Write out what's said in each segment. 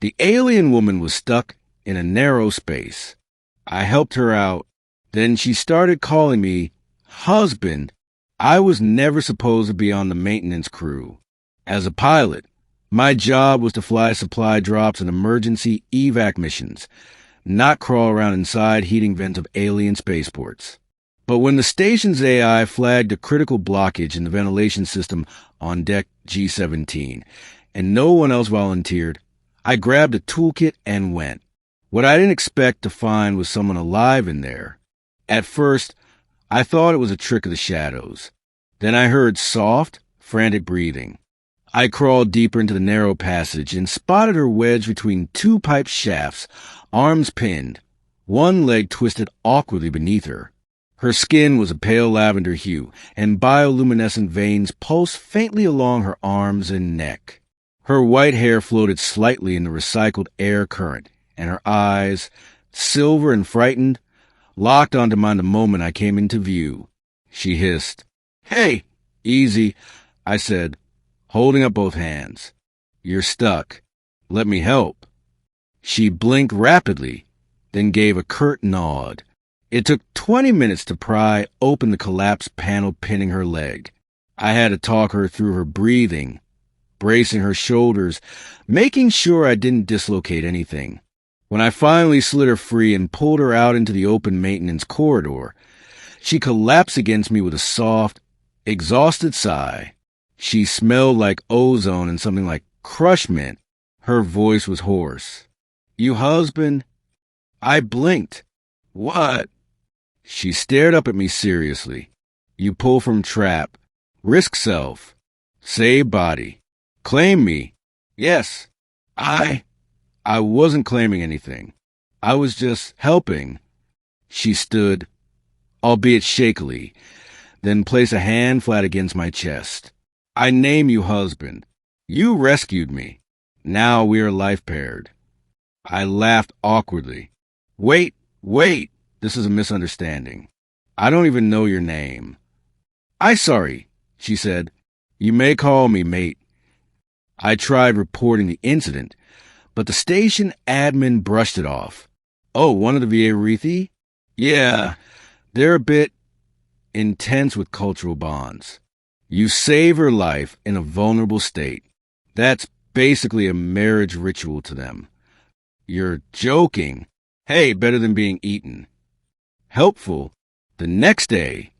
The alien woman was stuck in a narrow space. I helped her out. Then she started calling me husband. I was never supposed to be on the maintenance crew. As a pilot, my job was to fly supply drops and emergency evac missions, not crawl around inside heating vents of alien spaceports. But when the station's AI flagged a critical blockage in the ventilation system on deck G-17, and no one else volunteered, I grabbed a toolkit and went. What I didn't expect to find was someone alive in there. At first, I thought it was a trick of the shadows. Then I heard soft, frantic breathing. I crawled deeper into the narrow passage and spotted her wedged between two pipe shafts, arms pinned, one leg twisted awkwardly beneath her. Her skin was a pale lavender hue, and bioluminescent veins pulsed faintly along her arms and neck. Her white hair floated slightly in the recycled air current, and her eyes, silver and frightened, locked onto mine the moment I came into view. She hissed. "Hey, easy," I said, holding up both hands. "You're stuck. Let me help." She blinked rapidly, then gave a curt nod. It took 20 minutes to pry open the collapsed panel pinning her leg. I had to talk her through her breathing, bracing her shoulders, making sure I didn't dislocate anything. When I finally slid her free and pulled her out into the open maintenance corridor, she collapsed against me with a soft, exhausted sigh. She smelled like ozone and something like crush mint. Her voice was hoarse. "You husband?" I blinked. "What?" She stared up at me seriously. "You pull from trap. Risk self. Save body. Claim me." "Yes. I wasn't claiming anything. I was just helping." She stood, albeit shakily, then placed a hand flat against my chest. "I name you husband. You rescued me. Now we are life paired." I laughed awkwardly. Wait. This is a misunderstanding. I don't even know your name." "I sorry," she said. "You may call me mate." I tried reporting the incident, but the station admin brushed it off. "Oh, one of the VA Reethi?" "Yeah, they're a bit intense with cultural bonds. You save her life in a vulnerable state. That's basically a marriage ritual to them." "You're joking." "Hey, better than being eaten." Helpful. The next day,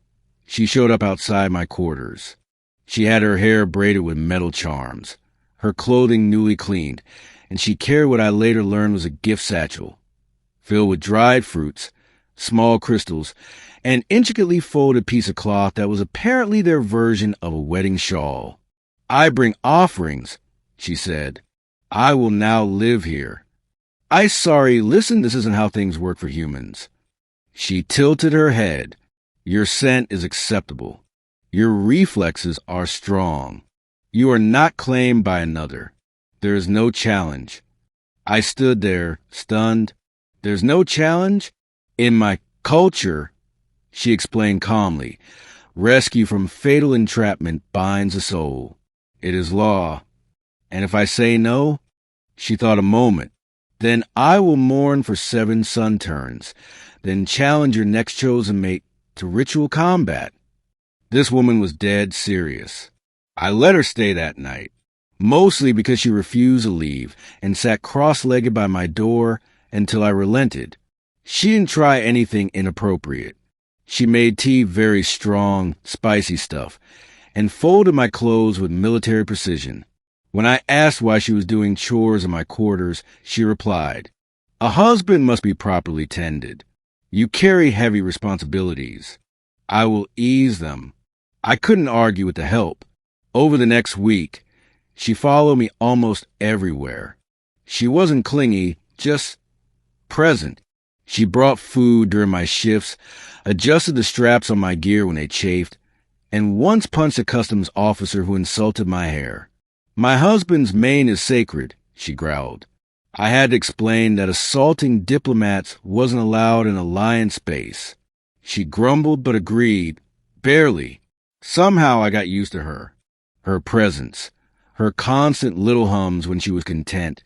she showed up outside my quarters. She had her hair braided with metal charms, her clothing newly cleaned, and she carried what I later learned was a gift satchel, filled with dried fruits, small crystals, and an intricately folded piece of cloth that was apparently their version of a wedding shawl. "I bring offerings," she said. "I will now live here." Listen, this isn't how things work for humans." She tilted her head. "Your scent is acceptable. Your reflexes are strong. You are not claimed by another. There is no challenge." I stood there, stunned. "There's no challenge? In my culture," she explained calmly, "rescue from fatal entrapment binds a soul. It is law. And if I say no," she thought a moment, "then I will mourn for 7 sun turns, then challenge your next chosen mate to ritual combat." This woman was dead serious. I let her stay that night, mostly because she refused to leave and sat cross-legged by my door until I relented. She didn't try anything inappropriate. She made tea very strong, spicy stuff, and folded my clothes with military precision. When I asked why she was doing chores in my quarters, she replied, "A husband must be properly tended. You carry heavy responsibilities. I will ease them." I couldn't argue with the help. Over the next week, she followed me almost everywhere. She wasn't clingy, just present. She brought food during my shifts, adjusted the straps on my gear when they chafed, and once punched a customs officer who insulted my hair. "My husband's mane is sacred," she growled. I had to explain that assaulting diplomats wasn't allowed in alliance space. She grumbled but agreed, barely. Somehow I got used to her presence, her constant little hums when she was content,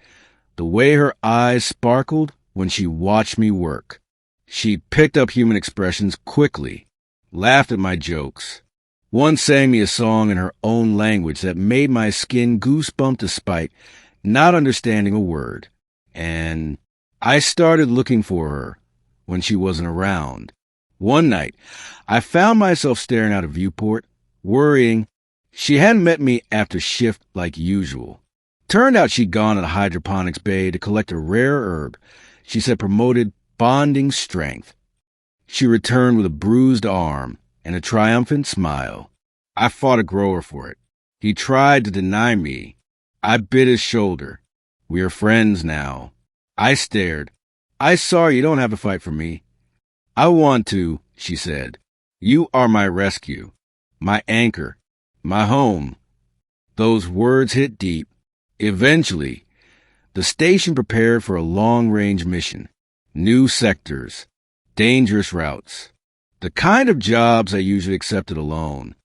The way her eyes sparkled when she watched me work. She picked up human expressions quickly, laughed at my jokes. Once sang me a song in her own language that made my skin goosebump despite not understanding a word. And I started looking for her when she wasn't around. One night, I found myself staring out a viewport, worrying she hadn't met me after shift like usual. Turned out she'd gone to the hydroponics bay to collect a rare herb she said promoted bonding strength. She returned with a bruised arm and a triumphant smile. I fought a grower for it. He tried to deny me. I bit his shoulder. We are friends now. I stared. I saw you don't have to fight for me. I want to, she said. You are my rescue, my anchor, my home. Those words hit deep. Eventually, the station prepared for a long-range mission. New sectors, dangerous routes, the kind of jobs I usually accepted alone.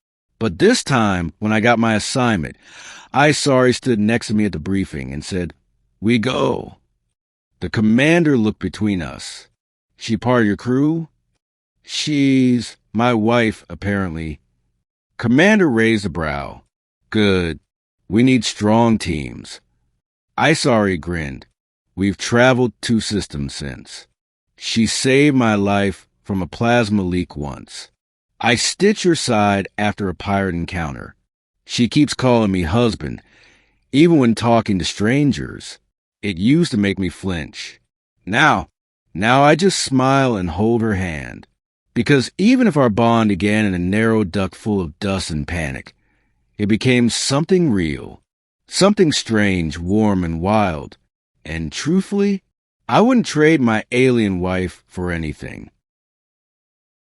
But this time, when I got my assignment, I saw he stood next to me at the briefing and said, "We go." The commander looked between us. "She part of your crew?" "She's my wife, apparently." Commander raised a brow. "Good. We need strong teams." I saw he grinned. "We've traveled 2 systems since. She saved my life from a plasma leak once. I stitched her side after a pirate encounter. She keeps calling me husband, even when talking to strangers. It used to make me flinch. Now I just smile and hold her hand. Because even if our bond began in a narrow duct full of dust and panic, it became something real, something strange, warm, and wild. And truthfully, I wouldn't trade my alien wife for anything.